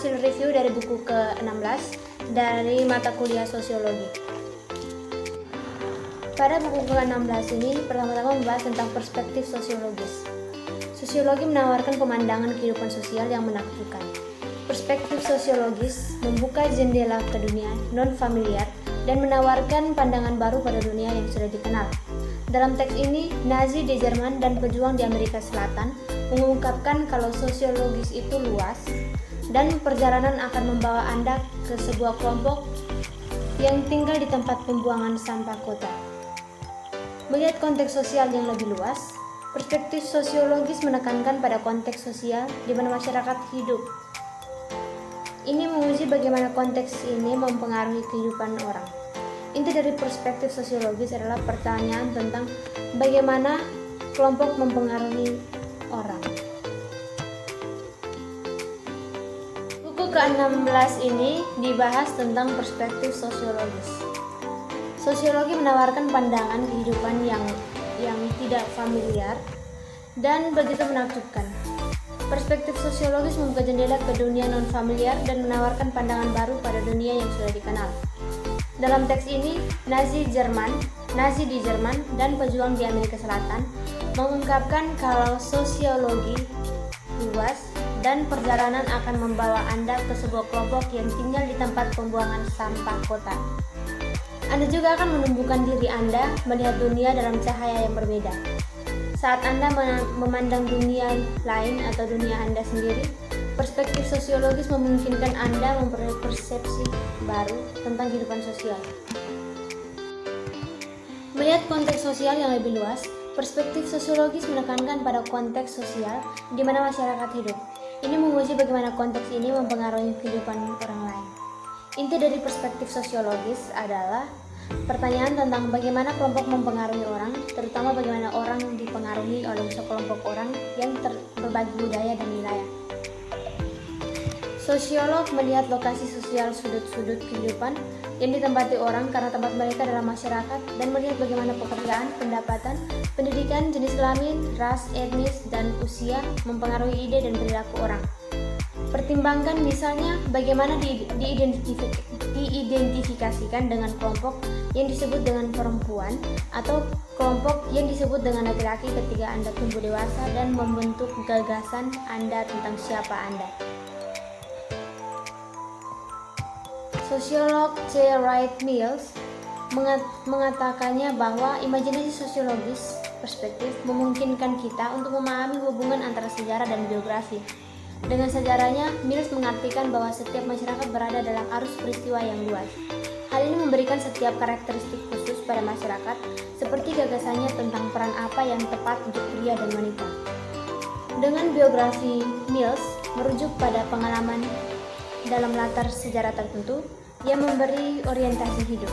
hasil review dari buku ke-16 dari mata kuliah sosiologi. Pada buku ke-16 ini pertama-tama membahas tentang perspektif sosiologis. Sosiologi menawarkan pemandangan kehidupan sosial yang menakjubkan. Perspektif sosiologis membuka jendela ke dunia non-familiar dan menawarkan pandangan baru pada dunia yang sudah dikenal. Dalam teks ini, Nazi di Jerman dan pejuang di Amerika Selatan mengungkapkan kalau sosiologis itu luas dan perjalanan akan membawa Anda ke sebuah kelompok yang tinggal di tempat pembuangan sampah kota. Melihat konteks sosial yang lebih luas, perspektif sosiologis menekankan pada konteks sosial di mana masyarakat hidup. Ini menguji bagaimana konteks ini mempengaruhi kehidupan orang. Inti dari perspektif sosiologis adalah pertanyaan tentang bagaimana kelompok mempengaruhi orang. Buku ke-16 ini dibahas tentang perspektif sosiologis. Sosiologi menawarkan pandangan kehidupan yang tidak familiar dan begitu menakjubkan. Perspektif sosiologis membuka jendela ke dunia non-familiar dan menawarkan pandangan baru pada dunia yang sudah dikenal. Dalam teks ini, Nazi di Jerman dan pejuang di Amerika Selatan mengungkapkan kalau sosiologi luas dan perjalanan akan membawa Anda ke sebuah kelompok yang tinggal di tempat pembuangan sampah kota. Anda juga akan menumbuhkan diri Anda melihat dunia dalam cahaya yang berbeda. Saat Anda memandang dunia lain atau dunia Anda sendiri, perspektif sosiologis memungkinkan Anda memperoleh persepsi baru tentang kehidupan sosial. Melihat konteks sosial yang lebih luas, perspektif sosiologis menekankan pada konteks sosial di mana masyarakat hidup. Ini menguji bagaimana konteks ini mempengaruhi kehidupan orang lain. Inti dari perspektif sosiologis adalah pertanyaan tentang bagaimana kelompok mempengaruhi orang, terutama bagaimana orang dipengaruhi oleh sekelompok orang yang berbagi budaya dan wilayah. Sosiolog melihat lokasi sosial sudut-sudut kehidupan yang ditempati orang karena tempat mereka adalah masyarakat dan melihat bagaimana pekerjaan, pendapatan, pendidikan, jenis kelamin, ras, etnis, dan usia mempengaruhi ide dan perilaku orang. Pertimbangkan misalnya bagaimana diidentifikasikan dengan kelompok yang disebut dengan perempuan atau kelompok yang disebut dengan laki-laki ketika Anda tumbuh dewasa dan membentuk gagasan Anda tentang siapa Anda. Sosiolog C. Wright Mills mengatakannya bahwa imajinasi sosiologis perspektif memungkinkan kita untuk memahami hubungan antara sejarah dan biografi. Dengan sejarahnya, Mills mengartikan bahwa setiap masyarakat berada dalam arus peristiwa yang luas. Hal ini memberikan setiap karakteristik khusus pada masyarakat, seperti gagasannya tentang peran apa yang tepat untuk pria dan wanita. Dengan biografi, Mills merujuk pada pengalaman dalam latar sejarah tertentu yang memberi orientasi hidup.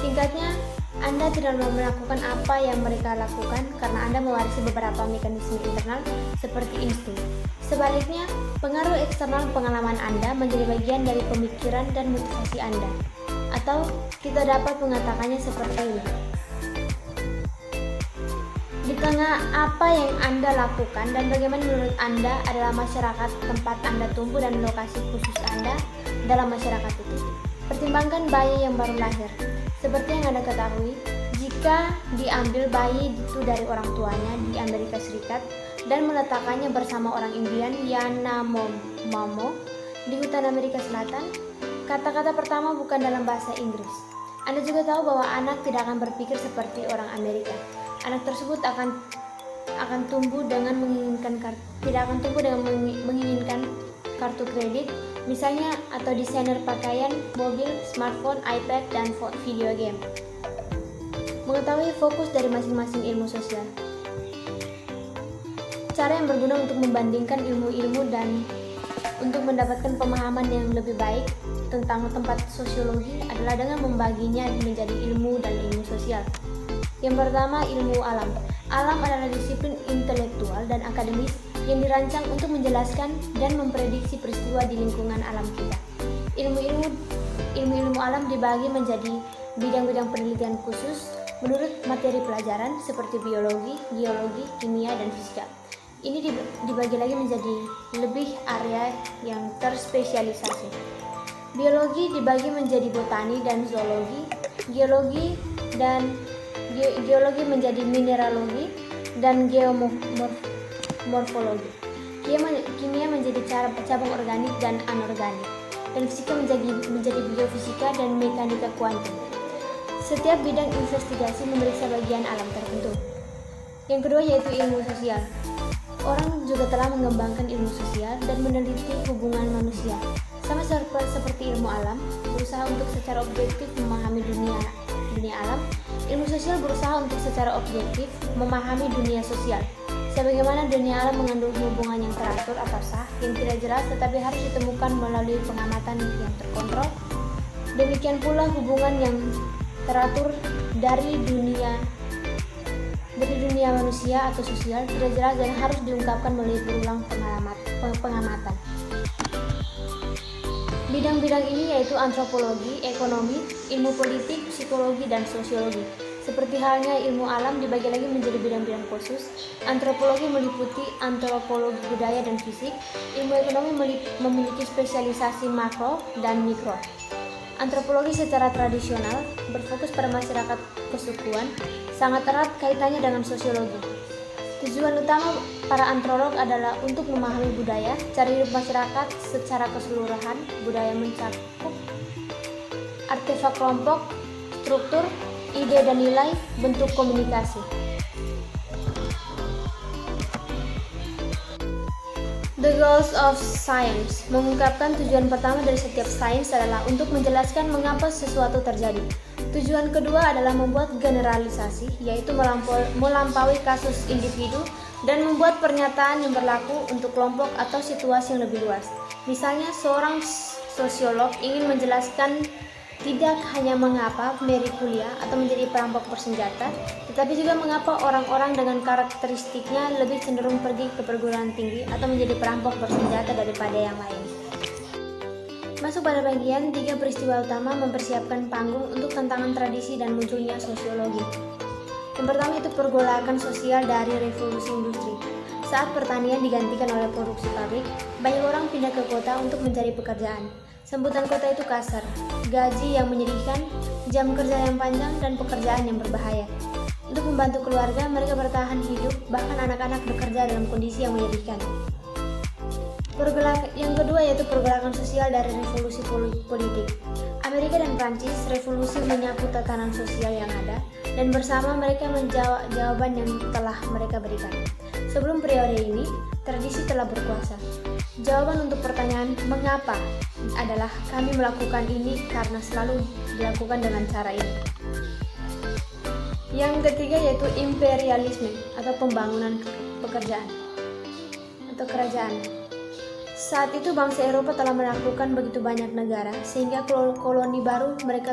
Singkatnya, Anda tidak melakukan apa yang mereka lakukan karena Anda mewarisi beberapa mekanisme internal seperti insting. Sebaliknya, pengaruh eksternal pengalaman Anda menjadi bagian dari pemikiran dan motivasi Anda. Atau kita dapat mengatakannya seperti ini. Di tengah apa yang Anda lakukan dan bagaimana menurut Anda adalah masyarakat tempat Anda tumbuh dan lokasi khusus Anda dalam masyarakat itu. Pertimbangkan bayi yang baru lahir. Seperti yang Anda ketahui, jika diambil bayi itu dari orang tuanya di Amerika Serikat dan meletakkannya bersama orang Indian Yanomamo di hutan Amerika Selatan, kata-kata pertama bukan dalam bahasa Inggris. Anda juga tahu bahwa anak tidak akan berpikir seperti orang Amerika. Anak tersebut akan tumbuh dengan menginginkan kartu kredit, misalnya, atau desainer pakaian, mobil, smartphone, iPad, dan video game. Mengetahui fokus dari masing-masing ilmu sosial. Cara yang berguna untuk membandingkan ilmu-ilmu dan untuk mendapatkan pemahaman yang lebih baik tentang tempat sosiologi adalah dengan membaginya menjadi ilmu dan ilmu sosial. Yang pertama, ilmu alam. Alam adalah disiplin intelektual dan akademis yang dirancang untuk menjelaskan dan memprediksi peristiwa di lingkungan alam kita. Ilmu-ilmu alam dibagi menjadi bidang-bidang penelitian khusus menurut materi pelajaran seperti biologi, geologi, kimia, dan fisika. Ini dibagi lagi menjadi lebih area yang terspesialisasi. Biologi dibagi menjadi botani dan zoologi, geologi menjadi mineralogi dan geomorfologi. Kimia menjadi cabang organik dan anorganik, dan fisika menjadi biofisika dan mekanika kuantum. Setiap bidang investigasi memeriksa bagian alam tertentu. Yang kedua yaitu ilmu sosial. Orang juga telah mengembangkan ilmu sosial dan meneliti hubungan manusia. Sama seperti ilmu alam, berusaha untuk secara objektif memahami dunia alam. Ilmu sosial berusaha untuk secara objektif memahami dunia sosial. Sebagaimana dunia alam mengandung hubungan yang teratur atau sah, yang tidak jelas tetapi harus ditemukan melalui pengamatan yang terkontrol. Demikian pula hubungan yang teratur dari dunia manusia atau sosial tidak jelas dan harus diungkapkan melalui berulang pengamatan. Bidang-bidang ini yaitu antropologi, ekonomi, ilmu politik, psikologi, dan sosiologi. Seperti halnya ilmu alam dibagi lagi menjadi bidang-bidang khusus. Antropologi meliputi antropologi budaya dan fisik. Ilmu ekonomi memiliki spesialisasi makro dan mikro. Antropologi secara tradisional berfokus pada masyarakat kesukuan, sangat erat kaitannya dengan sosiologi. Tujuan utama para antropolog adalah untuk memahami budaya, cara hidup masyarakat secara keseluruhan. Budaya mencakup artefak kelompok, struktur, ide dan nilai, bentuk komunikasi. The goals of science mengungkapkan tujuan pertama dari setiap sains adalah untuk menjelaskan mengapa sesuatu terjadi. Tujuan kedua adalah membuat generalisasi, yaitu melampaui kasus individu dan membuat pernyataan yang berlaku untuk kelompok atau situasi yang lebih luas. Misalnya, seorang sosiolog ingin menjelaskan tidak hanya mengapa Mary kuliah atau menjadi perampok bersenjata, tetapi juga mengapa orang-orang dengan karakteristiknya lebih cenderung pergi ke perguruan tinggi atau menjadi perampok bersenjata daripada yang lain. Masuk pada bagian 3 peristiwa utama mempersiapkan panggung untuk tantangan tradisi dan munculnya sosiologi. Yang pertama itu pergolakan sosial dari revolusi industri. Saat pertanian digantikan oleh produksi pabrik, banyak orang pindah ke kota untuk mencari pekerjaan. Sambutan kota itu kasar, gaji yang menyedihkan, jam kerja yang panjang, dan pekerjaan yang berbahaya. Untuk membantu keluarga, mereka bertahan hidup, bahkan anak-anak bekerja dalam kondisi yang menyedihkan. Yang kedua yaitu pergerakan sosial dari revolusi politik. Amerika dan Prancis revolusi menyapu tatanan sosial yang ada, dan bersama mereka menjawab jawaban yang telah mereka berikan. Sebelum periode ini, tradisi telah berkuasa. Jawaban untuk pertanyaan mengapa adalah kami melakukan ini karena selalu dilakukan dengan cara ini. Yang ketiga yaitu imperialisme atau pembangunan pekerjaan atau kerajaan. Saat itu bangsa Eropa telah menaklukkan begitu banyak negara sehingga koloni baru mereka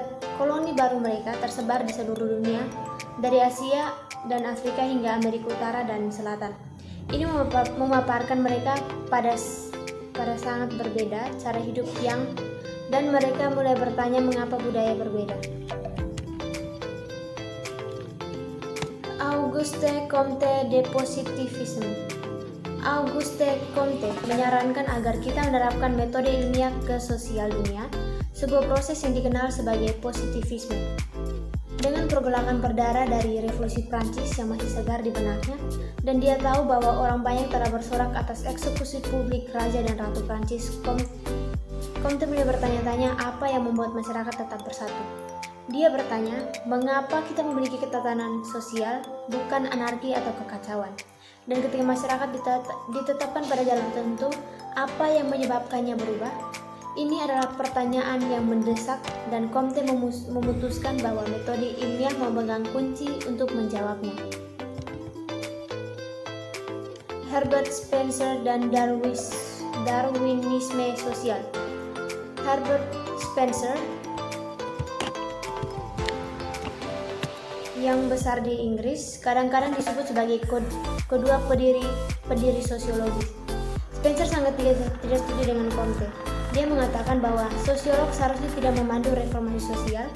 tersebar di seluruh dunia, dari Asia dan Afrika hingga Amerika Utara dan Selatan. Ini memaparkan mereka pada sangat berbeda cara hidup dan mereka mulai bertanya mengapa budaya berbeda. Auguste Comte de Positivisme. Auguste Comte menyarankan agar kita menerapkan metode ilmiah ke sosial dunia, sebuah proses yang dikenal sebagai positivisme. Dengan pergolakan berdarah dari revolusi Prancis yang masih segar di benaknya, dan dia tahu bahwa orang banyak telah bersorak atas eksekusi publik Raja dan Ratu Prancis, Comte mulai bertanya-tanya apa yang membuat masyarakat tetap bersatu. Dia bertanya, mengapa kita memiliki ketatanan sosial, bukan anarki atau kekacauan? Dan ketika masyarakat ditetapkan pada jalan tertentu, apa yang menyebabkannya berubah? Ini adalah pertanyaan yang mendesak dan Comte memutuskan bahwa metode ilmiah memegang kunci untuk menjawabnya. Herbert Spencer dan Darwinisme sosial. Herbert Spencer yang besar di Inggris kadang-kadang disebut sebagai kedua pendiri sosiologi. Spencer sangat tidak setuju dengan Comte. Dia mengatakan bahwa sosiolog seharusnya tidak memandu reformasi sosial.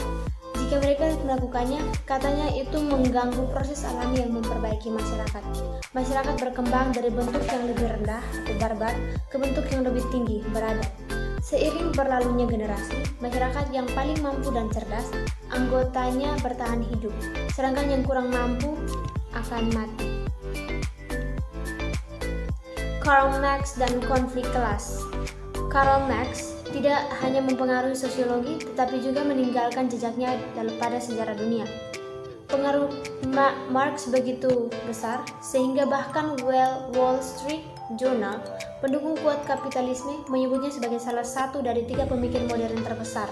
Jika Jika mereka melakukannya, katanya itu mengganggu proses alami yang memperbaiki masyarakat. Masyarakat berkembang dari bentuk yang lebih rendah atau barbar ke bentuk yang lebih tinggi, beradab. Seiring berlalunya generasi, masyarakat yang paling mampu dan cerdas, anggotanya bertahan hidup, sedangkan yang kurang mampu akan mati. Karl Marx dan konflik kelas. Karl Marx tidak hanya mempengaruhi sosiologi, tetapi juga meninggalkan jejaknya pada sejarah dunia. Pengaruh Marx begitu besar, sehingga bahkan Wall Street Journal, pendukung kuat kapitalisme, menyebutnya sebagai salah satu dari 3 pemikir modern terbesar.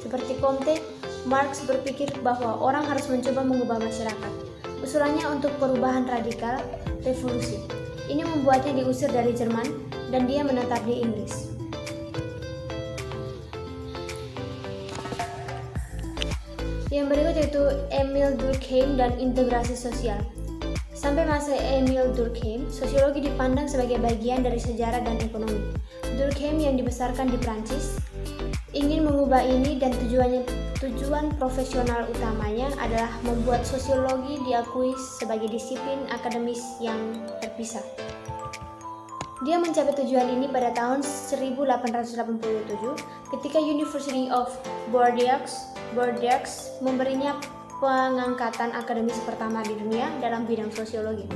Seperti Comte, Marx berpikir bahwa orang harus mencoba mengubah masyarakat. Usulannya untuk perubahan radikal, revolusi. Ini membuatnya diusir dari Jerman dan dia menetap di Inggris. Yang berikut yaitu Emile Durkheim dan integrasi sosial. Sampai masa Emile Durkheim, sosiologi dipandang sebagai bagian dari sejarah dan ekonomi. Durkheim yang dibesarkan di Prancis ingin mengubah ini dan tujuan profesional utamanya adalah membuat sosiologi diakui sebagai disiplin akademis yang terpisah. Dia mencapai tujuan ini pada tahun 1887 ketika University of Bordeaux memberinya pengangkatan akademis pertama di dunia dalam bidang sosiologi.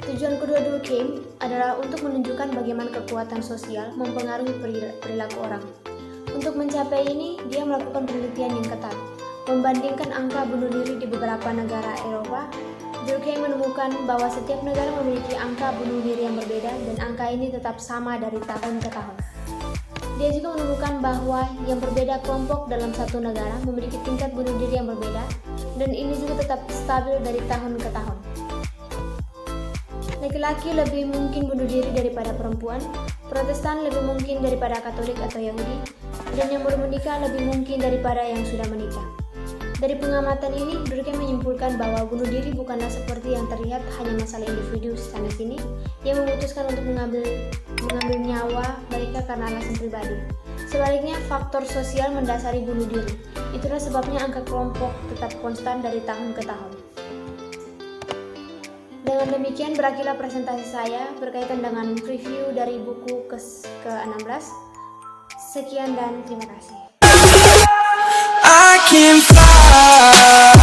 Tujuan kedua Durkheim adalah untuk menunjukkan bagaimana kekuatan sosial mempengaruhi perilaku orang. Untuk mencapai ini, dia melakukan penelitian yang ketat, membandingkan angka bunuh diri di beberapa negara Eropa. Durkheim menemukan bahwa setiap negara memiliki angka bunuh diri yang berbeda dan angka ini tetap sama dari tahun ke tahun. Dia juga menemukan bahwa yang berbeda kelompok dalam satu negara memiliki tingkat bunuh diri yang berbeda dan ini juga tetap stabil dari tahun ke tahun. Laki-laki lebih mungkin bunuh diri daripada perempuan, Protestan lebih mungkin daripada Katolik atau Yahudi, dan yang baru menikah lebih mungkin daripada yang sudah menikah. Dari pengamatan ini, Durkheim menyimpulkan bahwa bunuh diri bukanlah seperti yang terlihat hanya masalah individu sana-sini yang memutuskan untuk mengambil nyawa mereka karena alasan pribadi. Sebaliknya, faktor sosial mendasari bunuh diri. Itulah sebabnya angka kelompok tetap konstan dari tahun ke tahun. Dengan demikian berakhirlah presentasi saya berkaitan dengan review dari buku ke-16. Sekian dan terima kasih. I can fly.